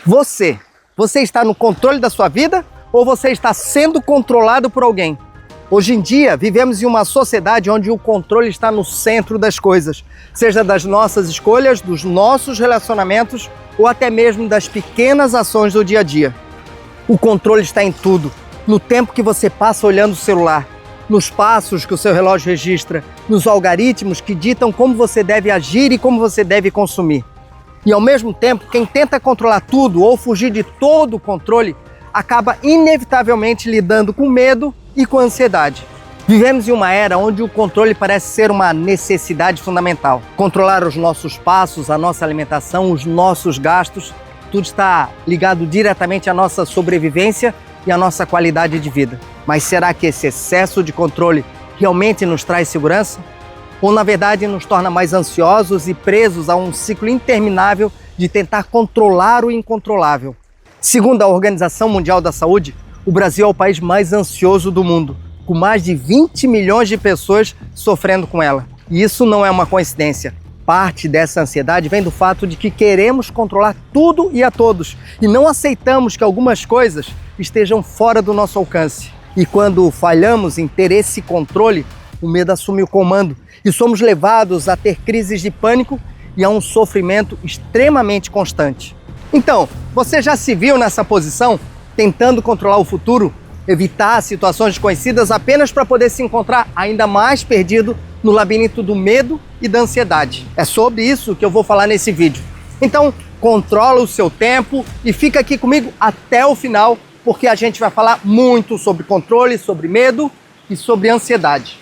Você está no controle da sua vida ou você está sendo controlado por alguém? Hoje em dia, vivemos em uma sociedade onde o controle está no centro das coisas, seja das nossas escolhas, dos nossos relacionamentos ou até mesmo das pequenas ações do dia a dia. O controle está em tudo, no tempo que você passa olhando o celular, nos passos que o seu relógio registra, nos algoritmos que ditam como você deve agir e como você deve consumir. E ao mesmo tempo, quem tenta controlar tudo ou fugir de todo o controle acaba inevitavelmente lidando com medo e com ansiedade. Vivemos em uma era onde o controle parece ser uma necessidade fundamental. Controlar os nossos passos, a nossa alimentação, os nossos gastos, tudo está ligado diretamente à nossa sobrevivência e à nossa qualidade de vida. Mas será que esse excesso de controle realmente nos traz segurança? Ou, na verdade, nos torna mais ansiosos e presos a um ciclo interminável de tentar controlar o incontrolável? Segundo a Organização Mundial da Saúde, o Brasil é o país mais ansioso do mundo, com mais de 20 milhões de pessoas sofrendo com ela. E isso não é uma coincidência. Parte dessa ansiedade vem do fato de que queremos controlar tudo e a todos, e não aceitamos que algumas coisas estejam fora do nosso alcance. E quando falhamos em ter esse controle, o medo assume o comando e somos levados a ter crises de pânico e a um sofrimento extremamente constante. Então, você já se viu nessa posição, tentando controlar o futuro, evitar situações desconhecidas apenas para poder se encontrar ainda mais perdido no labirinto do medo e da ansiedade? É sobre isso que eu vou falar nesse vídeo. Então, controla o seu tempo e fica aqui comigo até o final, porque a gente vai falar muito sobre controle, sobre medo e sobre ansiedade.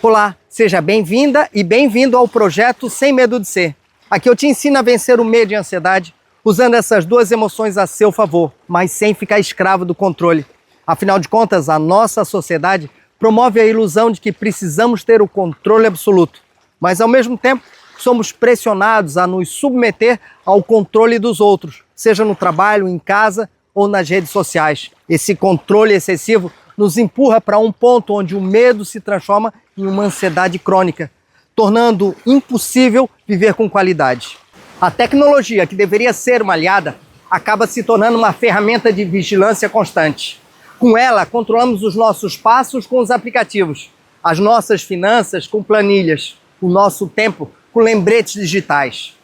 Olá, seja bem-vinda e bem-vindo ao projeto Sem Medo de Ser. Aqui eu te ensino a vencer o medo e a ansiedade, usando essas duas emoções a seu favor, mas sem ficar escravo do controle. Afinal de contas, a nossa sociedade promove a ilusão de que precisamos ter o controle absoluto, mas ao mesmo tempo somos pressionados a nos submeter ao controle dos outros, seja no trabalho, em casa ou nas redes sociais. Esse controle excessivo nos empurra para um ponto onde o medo se transforma em uma ansiedade crônica, tornando impossível viver com qualidade. A tecnologia, que deveria ser uma aliada, acaba se tornando uma ferramenta de vigilância constante. Com ela, controlamos os nossos passos com os aplicativos, as nossas finanças com planilhas, o nosso tempo com lembretes digitais.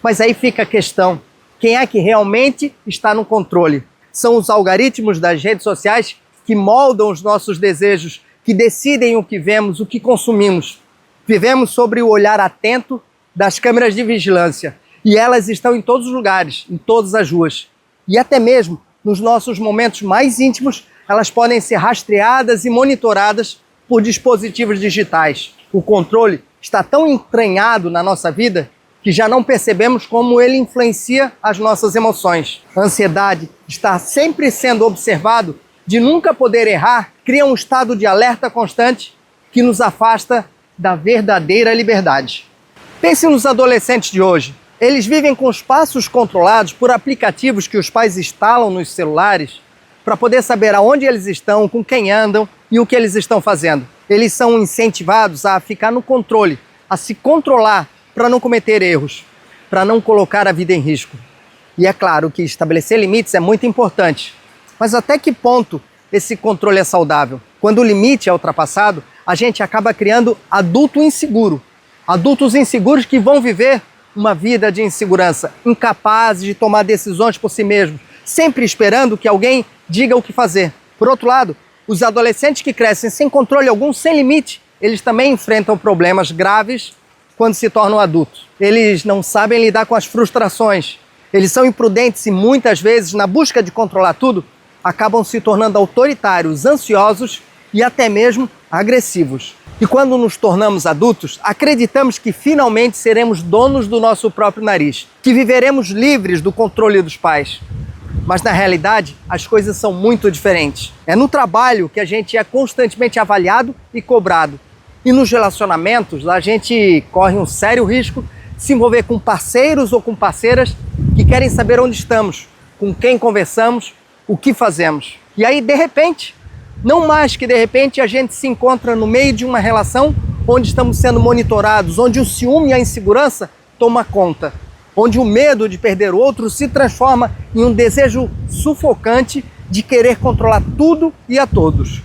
Mas aí fica a questão: quem é que realmente está no controle? São os algoritmos das redes sociais que moldam os nossos desejos, que decidem o que vemos, o que consumimos. Vivemos sobre o olhar atento das câmeras de vigilância. E elas estão em todos os lugares, em todas as ruas. E até mesmo nos nossos momentos mais íntimos, elas podem ser rastreadas e monitoradas por dispositivos digitais. O controle está tão entranhado na nossa vida que já não percebemos como ele influencia as nossas emoções. A ansiedade, estar sempre sendo observado, de nunca poder errar, cria um estado de alerta constante que nos afasta da verdadeira liberdade. Pense nos adolescentes de hoje. Eles vivem com os passos controlados por aplicativos que os pais instalam nos celulares para poder saber aonde eles estão, com quem andam e o que eles estão fazendo. Eles são incentivados a ficar no controle, a se controlar para não cometer erros, para não colocar a vida em risco. E é claro que estabelecer limites é muito importante. Mas até que ponto esse controle é saudável? Quando o limite é ultrapassado, a gente acaba criando adulto inseguro. Adultos inseguros que vão viver uma vida de insegurança, incapazes de tomar decisões por si mesmos, sempre esperando que alguém diga o que fazer. Por outro lado, os adolescentes que crescem sem controle algum, sem limite, eles também enfrentam problemas graves quando se tornam adultos. Eles não sabem lidar com as frustrações, eles são imprudentes e muitas vezes, na busca de controlar tudo, acabam se tornando autoritários, ansiosos e até mesmo agressivos. E quando nos tornamos adultos, acreditamos que finalmente seremos donos do nosso próprio nariz, que viveremos livres do controle dos pais. Mas na realidade, as coisas são muito diferentes. É no trabalho que a gente é constantemente avaliado e cobrado. E nos relacionamentos, a gente corre um sério risco de se envolver com parceiros ou com parceiras que querem saber onde estamos, com quem conversamos, o que fazemos. E aí, de repente, não mais que de repente, a gente se encontra no meio de uma relação onde estamos sendo monitorados, onde o ciúme e a insegurança toma conta. onde o medo de perder o outro se transforma em um desejo sufocante de querer controlar tudo e a todos.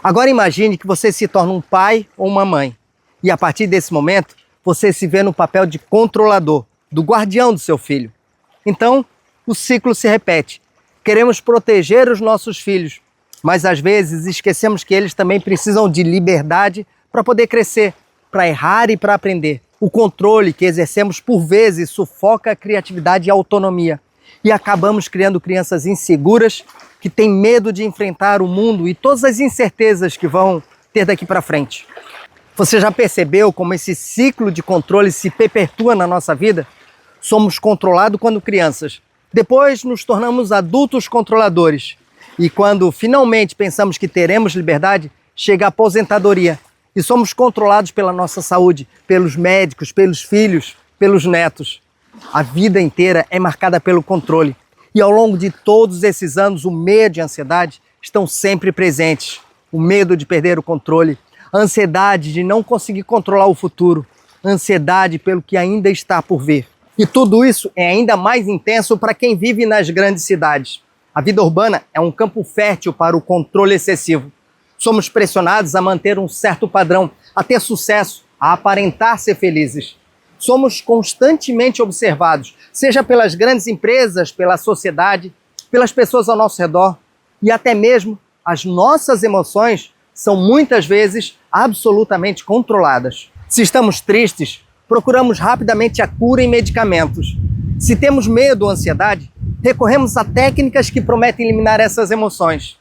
Agora imagine que você se torna um pai ou uma mãe, e a partir desse momento você se vê no papel de controlador, do guardião do seu filho. Então, o ciclo se repete. Queremos proteger os nossos filhos, mas às vezes esquecemos que eles também precisam de liberdade para poder crescer, para errar e para aprender. O controle que exercemos por vezes sufoca a criatividade e a autonomia. E acabamos criando crianças inseguras que têm medo de enfrentar o mundo e todas as incertezas que vão ter daqui para frente. Você já percebeu como esse ciclo de controle se perpetua na nossa vida? Somos controlados quando crianças. Depois nos tornamos adultos controladores. E quando finalmente pensamos que teremos liberdade, chega a aposentadoria. E somos controlados pela nossa saúde, pelos médicos, pelos filhos, pelos netos. A vida inteira é marcada pelo controle. E ao longo de todos esses anos, o medo e a ansiedade estão sempre presentes. O medo de perder o controle, a ansiedade de não conseguir controlar o futuro, a ansiedade pelo que ainda está por vir. E tudo isso é ainda mais intenso para quem vive nas grandes cidades. A vida urbana é um campo fértil para o controle excessivo. Somos pressionados a manter um certo padrão, a ter sucesso, a aparentar ser felizes. Somos constantemente observados, seja pelas grandes empresas, pela sociedade, pelas pessoas ao nosso redor, e até mesmo as nossas emoções são muitas vezes absolutamente controladas. Se estamos tristes, procuramos rapidamente a cura em medicamentos. Se temos medo ou ansiedade, recorremos a técnicas que prometem eliminar essas emoções,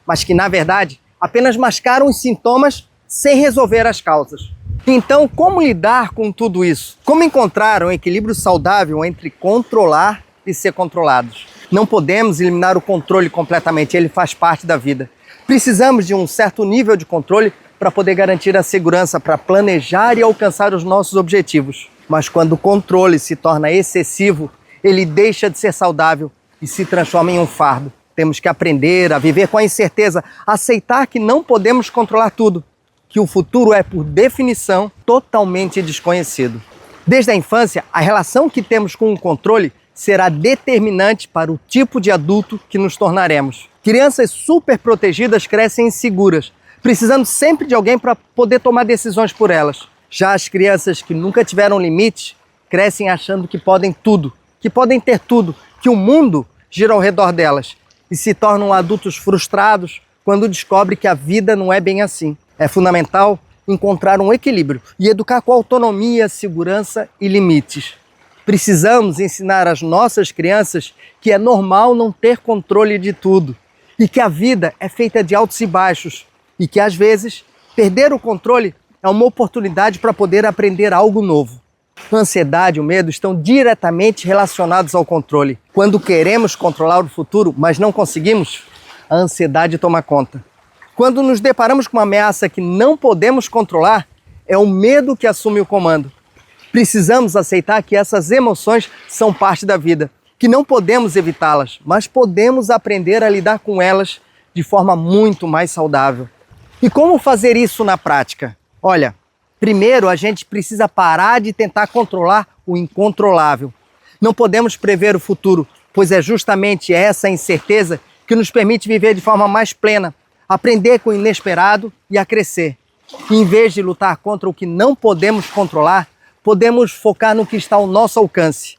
mas que, na verdade, apenas mascaram os sintomas sem resolver as causas. Então, como lidar com tudo isso? Como encontrar um equilíbrio saudável entre controlar e ser controlados? Não podemos eliminar o controle completamente, ele faz parte da vida. Precisamos de um certo nível de controle para poder garantir a segurança, para planejar e alcançar os nossos objetivos. Mas quando o controle se torna excessivo, ele deixa de ser saudável e se transforma em um fardo. Temos que aprender a viver com a incerteza, aceitar que não podemos controlar tudo, que o futuro é, por definição, totalmente desconhecido. Desde a infância, a relação que temos com o controle será determinante para o tipo de adulto que nos tornaremos. Crianças super protegidas crescem inseguras, precisando sempre de alguém para poder tomar decisões por elas. Já as crianças que nunca tiveram limite crescem achando que podem tudo, que podem ter tudo, que o mundo gira ao redor delas e se tornam adultos frustrados quando descobrem que a vida não é bem assim. É fundamental encontrar um equilíbrio e educar com autonomia, segurança e limites. Precisamos ensinar às nossas crianças que é normal não ter controle de tudo e que a vida é feita de altos e baixos e que, às vezes, perder o controle é uma oportunidade para poder aprender algo novo. A ansiedade e o medo estão diretamente relacionados ao controle. Quando queremos controlar o futuro, mas não conseguimos, a ansiedade toma conta. Quando nos deparamos com uma ameaça que não podemos controlar, é o medo que assume o comando. Precisamos aceitar que essas emoções são parte da vida, que não podemos evitá-las, mas podemos aprender a lidar com elas de forma muito mais saudável. E como fazer isso na prática? Olha, primeiro a gente precisa parar de tentar controlar o incontrolável. Não podemos prever o futuro, pois é justamente essa incerteza que nos permite viver de forma mais plena, aprender com o inesperado e a crescer. E em vez de lutar contra o que não podemos controlar, podemos focar no que está ao nosso alcance.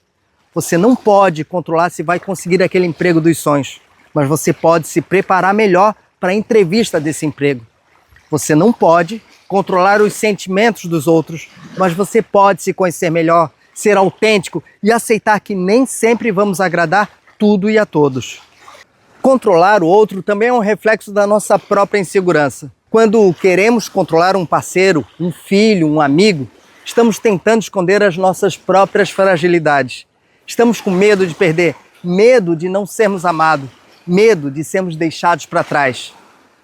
Você não pode controlar se vai conseguir aquele emprego dos sonhos, mas você pode se preparar melhor para a entrevista desse emprego. Você não pode controlar os sentimentos dos outros, mas você pode se conhecer melhor, ser autêntico e aceitar que nem sempre vamos agradar tudo e a todos. Controlar o outro também é um reflexo da nossa própria insegurança. Quando queremos controlar um parceiro, um filho, um amigo, estamos tentando esconder as nossas próprias fragilidades. Estamos com medo de perder, medo de não sermos amados, medo de sermos deixados para trás.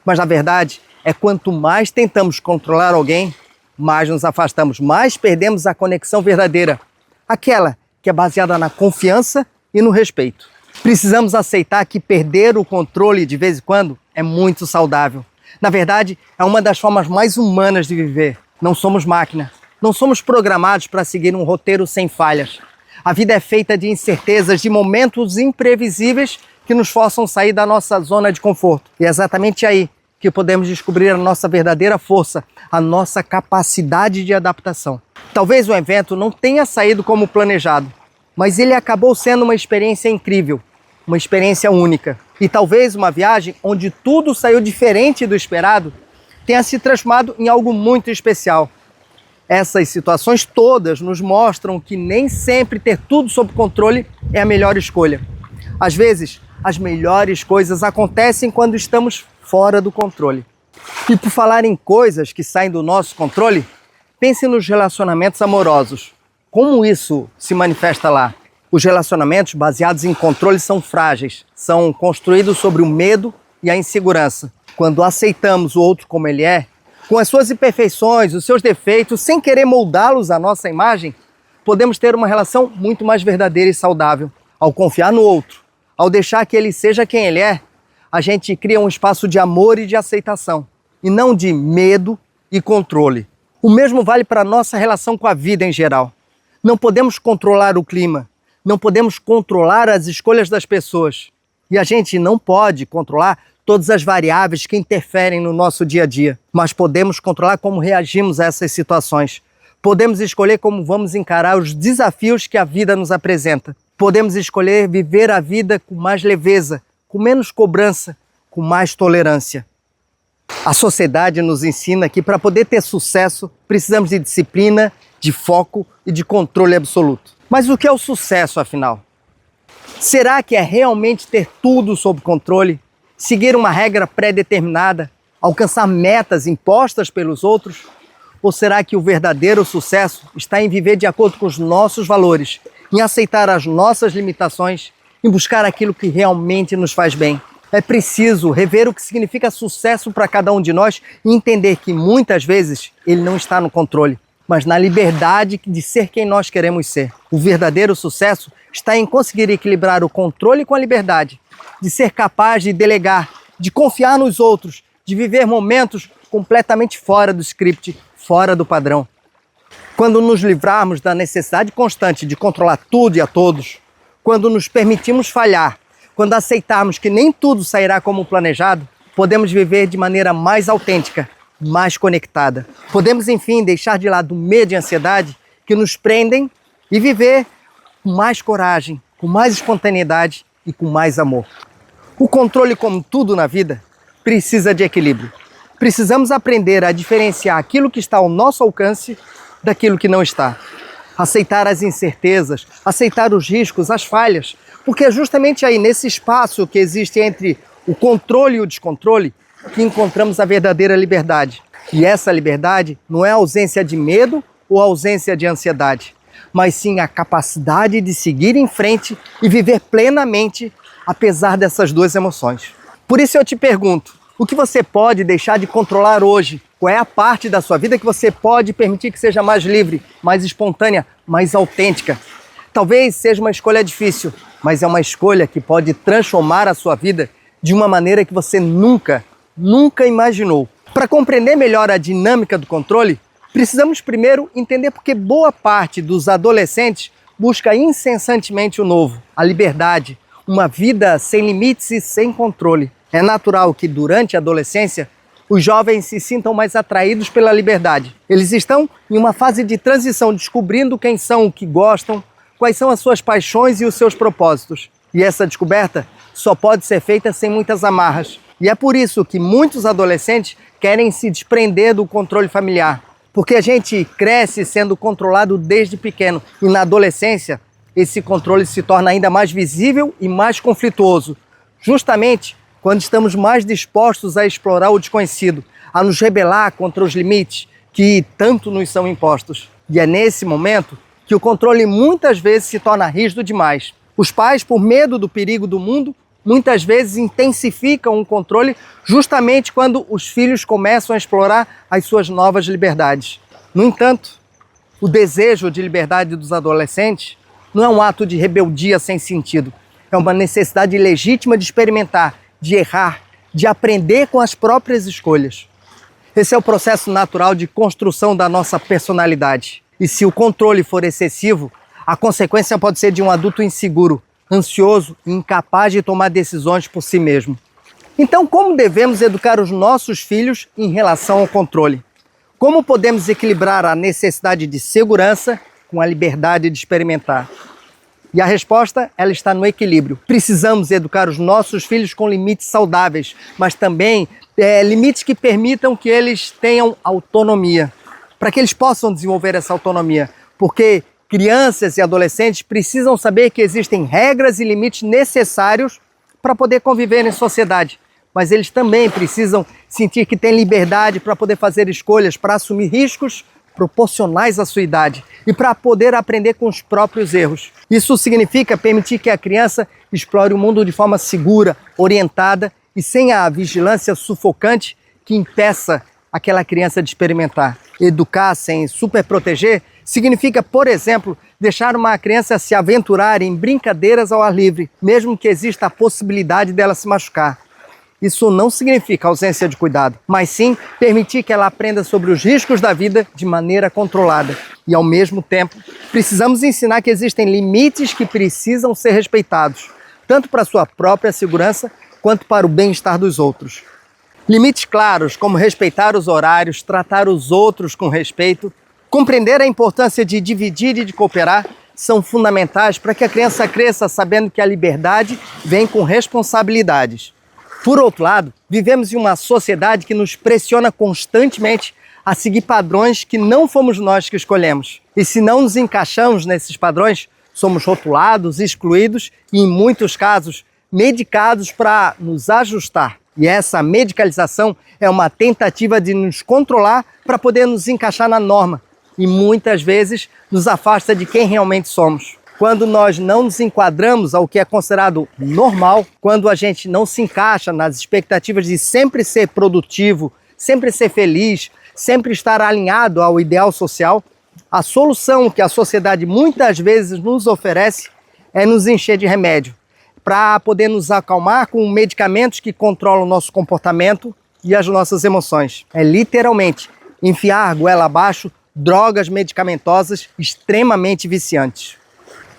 Mas na verdade, é quanto mais tentamos controlar alguém, mais nos afastamos, mais perdemos a conexão verdadeira, aquela que é baseada na confiança e no respeito. Precisamos aceitar que perder o controle de vez em quando é muito saudável. Na verdade, é uma das formas mais humanas de viver. Não somos máquina, não somos programados para seguir um roteiro sem falhas. A vida é feita de incertezas, de momentos imprevisíveis que nos forçam a sair da nossa zona de conforto. E é exatamente aí que podemos descobrir a nossa verdadeira força, a nossa capacidade de adaptação. Talvez o evento não tenha saído como planejado, mas ele acabou sendo uma experiência incrível, uma experiência única. E talvez uma viagem onde tudo saiu diferente do esperado tenha se transformado em algo muito especial. Essas situações todas nos mostram que nem sempre ter tudo sob controle é a melhor escolha. Às vezes, as melhores coisas acontecem quando estamos fora do controle. E por falar em coisas que saem do nosso controle, pense nos relacionamentos amorosos. Como isso se manifesta lá? Os relacionamentos baseados em controle são frágeis, são construídos sobre o medo e a insegurança. Quando aceitamos o outro como ele é, com as suas imperfeições, os seus defeitos, sem querer moldá-los à nossa imagem, podemos ter uma relação muito mais verdadeira e saudável. Ao confiar no outro, ao deixar que ele seja quem ele é, a gente cria um espaço de amor e de aceitação, e não de medo e controle. O mesmo vale para a nossa relação com a vida em geral. Não podemos controlar o clima, não podemos controlar as escolhas das pessoas. E a gente não pode controlar todas as variáveis que interferem no nosso dia a dia, mas podemos controlar como reagimos a essas situações. Podemos escolher como vamos encarar os desafios que a vida nos apresenta. Podemos escolher viver a vida com mais leveza, com menos cobrança, com mais tolerância. A sociedade nos ensina que para poder ter sucesso, precisamos de disciplina, de foco e de controle absoluto. Mas o que é o sucesso, afinal? Será que é realmente ter tudo sob controle? Seguir uma regra pré-determinada? Alcançar metas impostas pelos outros? Ou será que o verdadeiro sucesso está em viver de acordo com os nossos valores, em aceitar as nossas limitações, em buscar aquilo que realmente nos faz bem? É preciso rever o que significa sucesso para cada um de nós e entender que muitas vezes ele não está no controle, mas na liberdade de ser quem nós queremos ser. O verdadeiro sucesso está em conseguir equilibrar o controle com a liberdade, de ser capaz de delegar, de confiar nos outros, de viver momentos completamente fora do script, fora do padrão. Quando nos livrarmos da necessidade constante de controlar tudo e a todos, quando nos permitimos falhar, quando aceitarmos que nem tudo sairá como planejado, podemos viver de maneira mais autêntica, mais conectada. Podemos, enfim, deixar de lado o medo e a ansiedade que nos prendem e viver com mais coragem, com mais espontaneidade e com mais amor. O controle, como tudo na vida, precisa de equilíbrio. Precisamos aprender a diferenciar aquilo que está ao nosso alcance daquilo que não está. Aceitar as incertezas, aceitar os riscos, as falhas, porque é justamente aí, nesse espaço que existe entre o controle e o descontrole, que encontramos a verdadeira liberdade. E essa liberdade não é a ausência de medo ou a ausência de ansiedade, mas sim a capacidade de seguir em frente e viver plenamente apesar dessas duas emoções. Por isso eu te pergunto, o que você pode deixar de controlar hoje? Qual é a parte da sua vida que você pode permitir que seja mais livre, mais espontânea, mais autêntica? Talvez seja uma escolha difícil, mas é uma escolha que pode transformar a sua vida de uma maneira que você nunca imaginou. Para compreender melhor a dinâmica do controle, precisamos primeiro entender por que boa parte dos adolescentes busca incessantemente o novo, a liberdade, uma vida sem limites e sem controle. É natural que durante a adolescência os jovens se sintam mais atraídos pela liberdade. Eles estão em uma fase de transição, descobrindo quem são, o que gostam, quais são as suas paixões e os seus propósitos. E essa descoberta só pode ser feita sem muitas amarras. E é por isso que muitos adolescentes querem se desprender do controle familiar. Porque a gente cresce sendo controlado desde pequeno. E na adolescência, esse controle se torna ainda mais visível e mais conflituoso. Justamente quando estamos mais dispostos a explorar o desconhecido, a nos rebelar contra os limites que tanto nos são impostos. E é nesse momento que o controle muitas vezes se torna rígido demais. Os pais, por medo do perigo do mundo, muitas vezes intensificam o controle justamente quando os filhos começam a explorar as suas novas liberdades. No entanto, o desejo de liberdade dos adolescentes não é um ato de rebeldia sem sentido. É uma necessidade legítima de experimentar, de errar, de aprender com as próprias escolhas. Esse é o processo natural de construção da nossa personalidade. E se o controle for excessivo, A consequência pode ser de um adulto inseguro, ansioso e incapaz de tomar decisões por si mesmo. Então, como devemos educar os nossos filhos em relação ao controle? Como podemos equilibrar a necessidade de segurança com a liberdade de experimentar? E a resposta, ela está no equilíbrio. Precisamos educar os nossos filhos com limites saudáveis, mas também limites que permitam que eles tenham autonomia, para que eles possam desenvolver essa autonomia. Porque crianças e adolescentes precisam saber que existem regras e limites necessários para poder conviver em sociedade. Mas eles também precisam sentir que têm liberdade para poder fazer escolhas, para assumir riscos proporcionais à sua idade e para poder aprender com os próprios erros. Isso significa permitir que a criança explore o mundo de forma segura, orientada e sem a vigilância sufocante que impeça aquela criança de experimentar. Educar sem superproteger significa, por exemplo, deixar uma criança se aventurar em brincadeiras ao ar livre, mesmo que exista a possibilidade dela se machucar. Isso não significa ausência de cuidado, mas sim permitir que ela aprenda sobre os riscos da vida de maneira controlada. E, ao mesmo tempo, precisamos ensinar que existem limites que precisam ser respeitados, tanto para a sua própria segurança, quanto para o bem-estar dos outros. Limites claros, como respeitar os horários, tratar os outros com respeito, compreender a importância de dividir e de cooperar, são fundamentais para que a criança cresça sabendo que a liberdade vem com responsabilidades. Por outro lado, vivemos em uma sociedade que nos pressiona constantemente a seguir padrões que não fomos nós que escolhemos. E se não nos encaixamos nesses padrões, somos rotulados, excluídos e, em muitos casos, medicados para nos ajustar. E essa medicalização é uma tentativa de nos controlar para poder nos encaixar na norma e muitas vezes nos afasta de quem realmente somos. Quando nós não nos enquadramos ao que é considerado normal, quando a gente não se encaixa nas expectativas de sempre ser produtivo, sempre ser feliz, sempre estar alinhado ao ideal social, a solução que a sociedade muitas vezes nos oferece é nos encher de remédio, para poder nos acalmar com medicamentos que controlam o nosso comportamento e as nossas emoções. É literalmente enfiar goela abaixo drogas medicamentosas extremamente viciantes.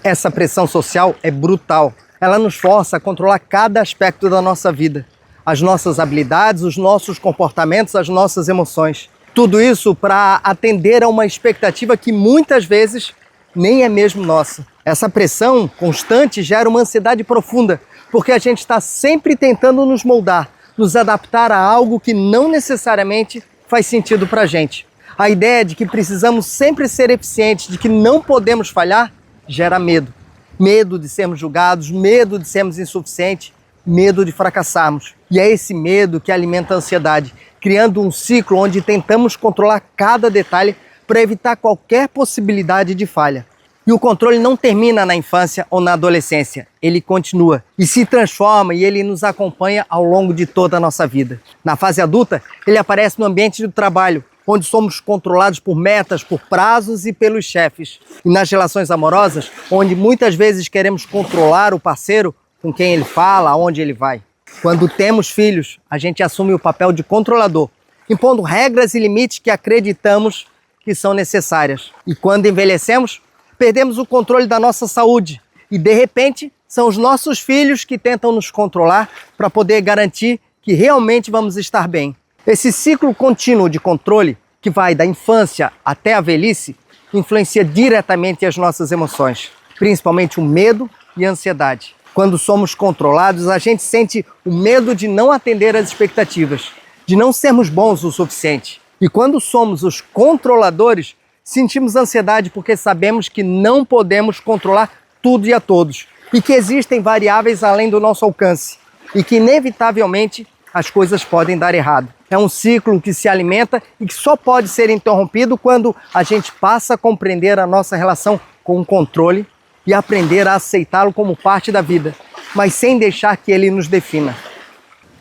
Essa pressão social é brutal. Ela nos força a controlar cada aspecto da nossa vida. As nossas habilidades, os nossos comportamentos, as nossas emoções. Tudo isso para atender a uma expectativa que muitas vezes nem é mesmo nossa. Essa pressão constante gera uma ansiedade profunda, porque a gente está sempre tentando nos moldar, nos adaptar a algo que não necessariamente faz sentido para a gente. A ideia de que precisamos sempre ser eficientes, de que não podemos falhar, gera medo. Medo de sermos julgados, medo de sermos insuficientes, medo de fracassarmos. E é esse medo que alimenta a ansiedade, criando um ciclo onde tentamos controlar cada detalhe para evitar qualquer possibilidade de falha. E o controle não termina na infância ou na adolescência, ele continua e se transforma e ele nos acompanha ao longo de toda a nossa vida. Na fase adulta, ele aparece no ambiente do trabalho, onde somos controlados por metas, por prazos e pelos chefes. E nas relações amorosas, onde muitas vezes queremos controlar o parceiro com quem ele fala, aonde ele vai. Quando temos filhos, a gente assume o papel de controlador, impondo regras e limites que acreditamos que são necessárias. E quando envelhecemos, perdemos o controle da nossa saúde. E de repente, são os nossos filhos que tentam nos controlar para poder garantir que realmente vamos estar bem. Esse ciclo contínuo de controle, que vai da infância até a velhice, influencia diretamente as nossas emoções, principalmente o medo e a ansiedade. Quando somos controlados, a gente sente o medo de não atender às expectativas, de não sermos bons o suficiente. E quando somos os controladores, sentimos ansiedade porque sabemos que não podemos controlar tudo e a todos, e que existem variáveis além do nosso alcance, e que inevitavelmente as coisas podem dar errado. É um ciclo que se alimenta e que só pode ser interrompido quando a gente passa a compreender a nossa relação com o controle e aprender a aceitá-lo como parte da vida, mas sem deixar que ele nos defina.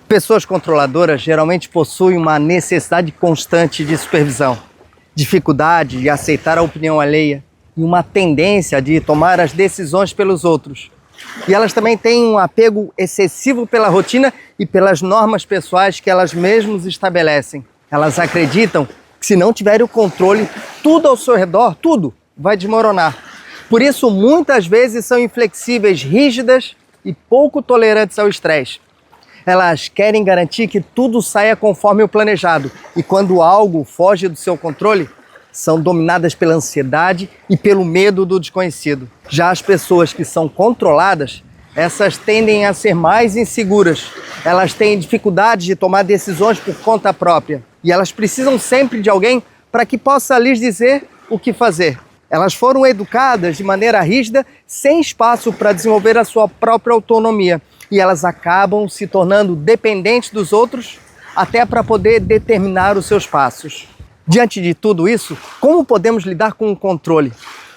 Pessoas controladoras geralmente possuem uma necessidade constante de supervisão, dificuldade de aceitar a opinião alheia e uma tendência de tomar as decisões pelos outros. E elas também têm um apego excessivo pela rotina e pelas normas pessoais que elas mesmas estabelecem. Elas acreditam que se não tiverem o controle, tudo ao seu redor, tudo vai desmoronar. Por isso, muitas vezes são inflexíveis, rígidas e pouco tolerantes ao estresse. Elas querem garantir que tudo saia conforme o planejado e quando algo foge do seu controle, são dominadas pela ansiedade e pelo medo do desconhecido. Já as pessoas que são controladas, essas tendem a ser mais inseguras. Elas têm dificuldade de tomar decisões por conta própria e elas precisam sempre de alguém para que possa lhes dizer o que fazer. Elas foram educadas de maneira rígida, sem espaço para desenvolver a sua própria autonomia. E elas acabam se tornando dependentes dos outros até para poder determinar os seus passos. Diante de tudo isso, como podemos lidar com o controle?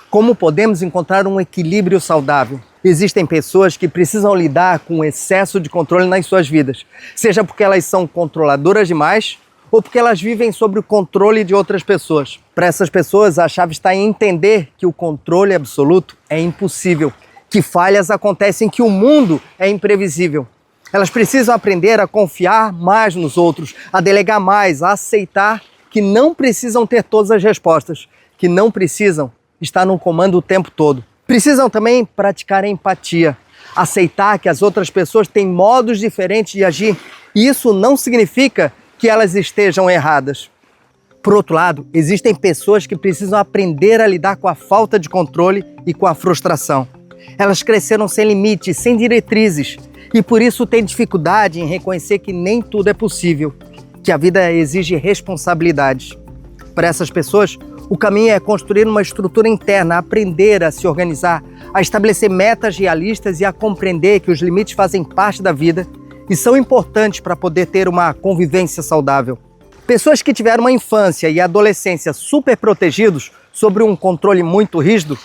Como podemos encontrar um equilíbrio saudável? Existem pessoas que precisam lidar com o excesso de controle nas suas vidas, seja porque elas são controladoras demais ou porque elas vivem sob o controle de outras pessoas. Para essas pessoas, a chave está em entender que o controle absoluto é impossível, que falhas acontecem, que o mundo é imprevisível. Elas precisam aprender a confiar mais nos outros, a delegar mais, a aceitar que não precisam ter todas as respostas, que não precisam estar no comando o tempo todo. Precisam também praticar a empatia, aceitar que as outras pessoas têm modos diferentes de agir, e isso não significa que elas estejam erradas. Por outro lado, existem pessoas que precisam aprender a lidar com a falta de controle e com a frustração. Elas cresceram sem limites, sem diretrizes, e por isso têm dificuldade em reconhecer que nem tudo é possível, que a vida exige responsabilidades. Para essas pessoas, o caminho é construir uma estrutura interna, aprender a se organizar, a estabelecer metas realistas e a compreender que os limites fazem parte da vida e são importantes para poder ter uma convivência saudável. Pessoas que tiveram uma infância e adolescência super protegidos sobre um controle muito rígido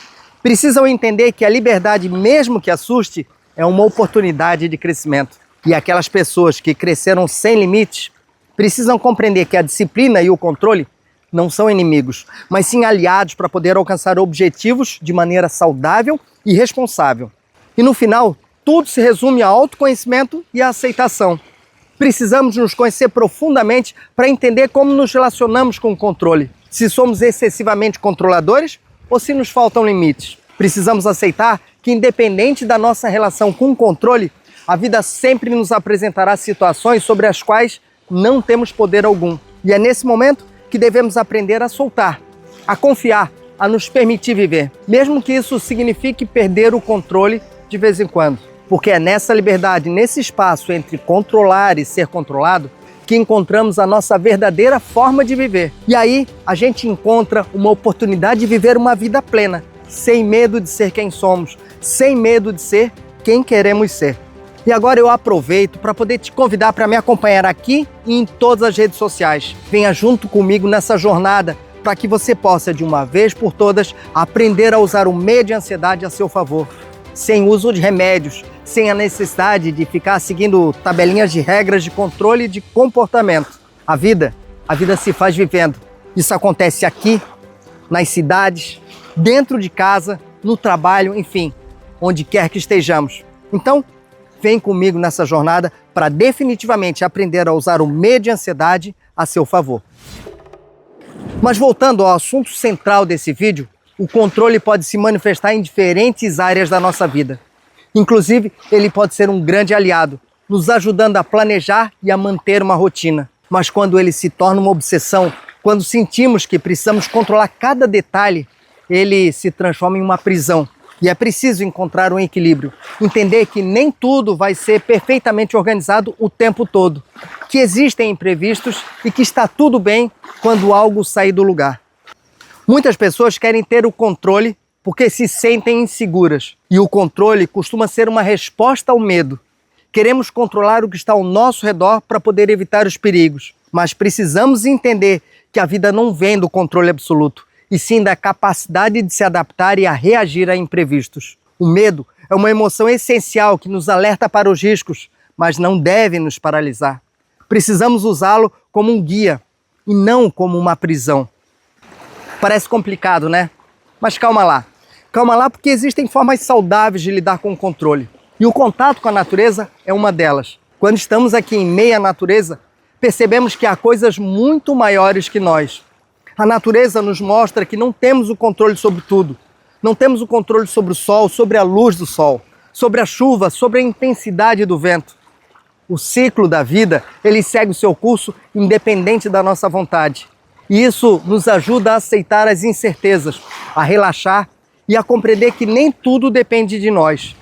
precisam entender que a liberdade, mesmo que assuste, é uma oportunidade de crescimento. E aquelas pessoas que cresceram sem limites precisam compreender que a disciplina e o controle não são inimigos, mas sim aliados para poder alcançar objetivos de maneira saudável e responsável. E no final, tudo se resume ao autoconhecimento e à aceitação. Precisamos nos conhecer profundamente para entender como nos relacionamos com o controle. Se somos excessivamente controladores ou se nos faltam limites. Precisamos aceitar que, independente da nossa relação com o controle, a vida sempre nos apresentará situações sobre as quais não temos poder algum. E é nesse momento que devemos aprender a soltar, a confiar, a nos permitir viver, mesmo que isso signifique perder o controle de vez em quando. Porque é nessa liberdade, nesse espaço entre controlar e ser controlado, que encontramos a nossa verdadeira forma de viver. E aí a gente encontra uma oportunidade de viver uma vida plena, sem medo de ser quem somos, sem medo de ser quem queremos ser. E agora eu aproveito para poder te convidar para me acompanhar aqui e em todas as redes sociais. Venha junto comigo nessa jornada para que você possa, de uma vez por todas, aprender a usar o medo e a ansiedade a seu favor, sem uso de remédios, sem a necessidade de ficar seguindo tabelinhas de regras de controle de comportamento. A vida se faz vivendo. Isso acontece aqui, nas cidades, dentro de casa, no trabalho, enfim, onde quer que estejamos. Então, vem comigo nessa jornada para definitivamente aprender a usar o medo e a ansiedade a seu favor. Mas voltando ao assunto central desse vídeo, o controle pode se manifestar em diferentes áreas da nossa vida. Inclusive, ele pode ser um grande aliado, nos ajudando a planejar e a manter uma rotina. Mas quando ele se torna uma obsessão, quando sentimos que precisamos controlar cada detalhe, ele se transforma em uma prisão. E é preciso encontrar um equilíbrio, entender que nem tudo vai ser perfeitamente organizado o tempo todo, que existem imprevistos e que está tudo bem quando algo sair do lugar. Muitas pessoas querem ter o controle porque se sentem inseguras, e o controle costuma ser uma resposta ao medo. Queremos controlar o que está ao nosso redor para poder evitar os perigos, mas precisamos entender que a vida não vem do controle absoluto, e sim da capacidade de se adaptar e a reagir a imprevistos. O medo é uma emoção essencial que nos alerta para os riscos, mas não deve nos paralisar. Precisamos usá-lo como um guia e não como uma prisão. Parece complicado, né? Mas calma lá. Calma lá, porque existem formas saudáveis de lidar com o controle. E o contato com a natureza é uma delas. Quando estamos aqui em meio à natureza, percebemos que há coisas muito maiores que nós. A natureza nos mostra que não temos o controle sobre tudo, Não temos o controle sobre o sol, sobre a luz do sol, sobre a chuva, sobre a intensidade do vento. O ciclo da vida, ele segue o seu curso independente da nossa vontade. E isso nos ajuda a aceitar as incertezas, a relaxar e a compreender que nem tudo depende de nós.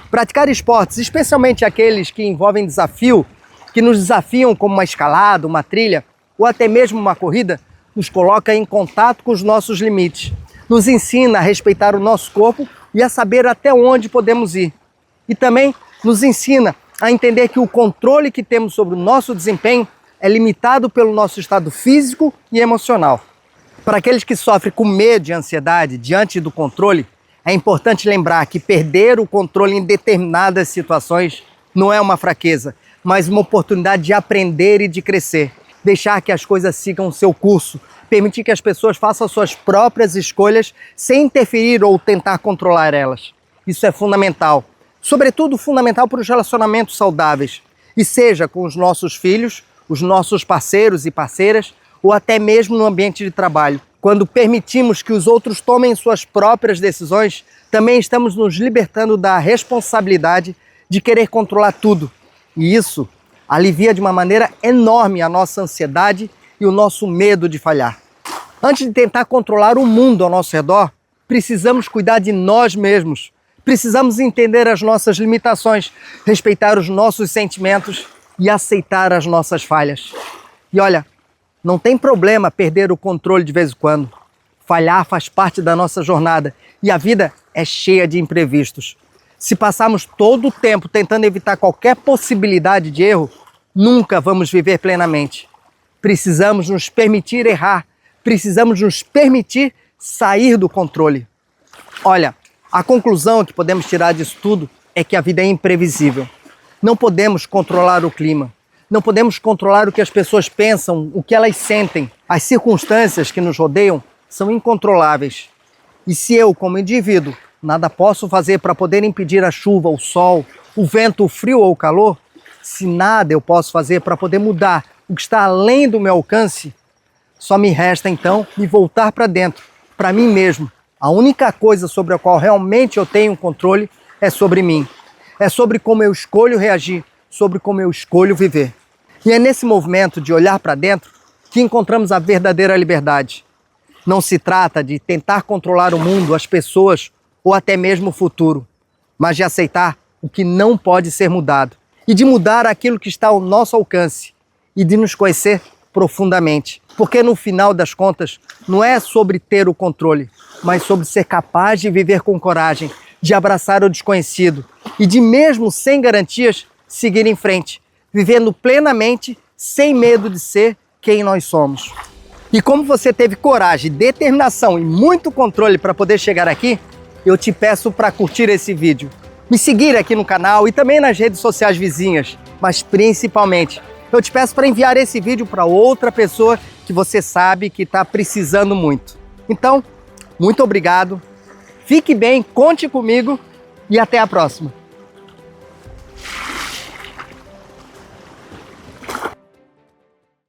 Praticar esportes, especialmente aqueles que envolvem desafio, que nos desafiam como uma escalada, uma trilha ou até mesmo uma corrida, nos coloca em contato com os nossos limites, nos ensina a respeitar o nosso corpo e a saber até onde podemos ir. E também nos ensina a entender que o controle que temos sobre o nosso desempenho é limitado pelo nosso estado físico e emocional. Para aqueles que sofrem com medo e ansiedade diante do controle, é importante lembrar que perder o controle em determinadas situações não é uma fraqueza, mas uma oportunidade de aprender e de crescer. Deixar que as coisas sigam o seu curso, permitir que as pessoas façam suas próprias escolhas sem interferir ou tentar controlar elas. Isso é fundamental. Sobretudo fundamental para os relacionamentos saudáveis. E seja com os nossos filhos, os nossos parceiros e parceiras, ou até mesmo no ambiente de trabalho. Quando permitimos que os outros tomem suas próprias decisões, também estamos nos libertando da responsabilidade de querer controlar tudo. E isso alivia de uma maneira enorme a nossa ansiedade e o nosso medo de falhar. Antes de tentar controlar o mundo ao nosso redor, precisamos cuidar de nós mesmos. Precisamos entender as nossas limitações, respeitar os nossos sentimentos e aceitar as nossas falhas. E olha, não tem problema perder o controle de vez em quando. Falhar faz parte da nossa jornada e a vida é cheia de imprevistos. Se passarmos todo o tempo tentando evitar qualquer possibilidade de erro, nunca vamos viver plenamente. Precisamos nos permitir errar, precisamos nos permitir sair do controle. Olha, a conclusão que podemos tirar disso tudo é que a vida é imprevisível. Não podemos controlar o clima. Não podemos controlar o que as pessoas pensam, o que elas sentem. As circunstâncias que nos rodeiam são incontroláveis. E se eu, como indivíduo, nada posso fazer para poder impedir a chuva, o sol, o vento, o frio ou o calor, se nada eu posso fazer para poder mudar o que está além do meu alcance, só me resta então me voltar para dentro, para mim mesmo. A única coisa sobre a qual realmente eu tenho controle é sobre mim. É sobre como eu escolho reagir, sobre como eu escolho viver. E é nesse movimento de olhar para dentro que encontramos a verdadeira liberdade. Não se trata de tentar controlar o mundo, as pessoas ou até mesmo o futuro, mas de aceitar o que não pode ser mudado e de mudar aquilo que está ao nosso alcance e de nos conhecer profundamente. Porque no final das contas, não é sobre ter o controle, mas sobre ser capaz de viver com coragem, de abraçar o desconhecido e de, mesmo sem garantias, seguir em frente, vivendo plenamente, sem medo de ser quem nós somos. E como você teve coragem, determinação e muito controle para poder chegar aqui, eu te peço para curtir esse vídeo, me seguir aqui no canal e também nas redes sociais vizinhas, mas principalmente, eu te peço para enviar esse vídeo para outra pessoa que você sabe que está precisando muito. Então, muito obrigado, fique bem, conte comigo e até a próxima.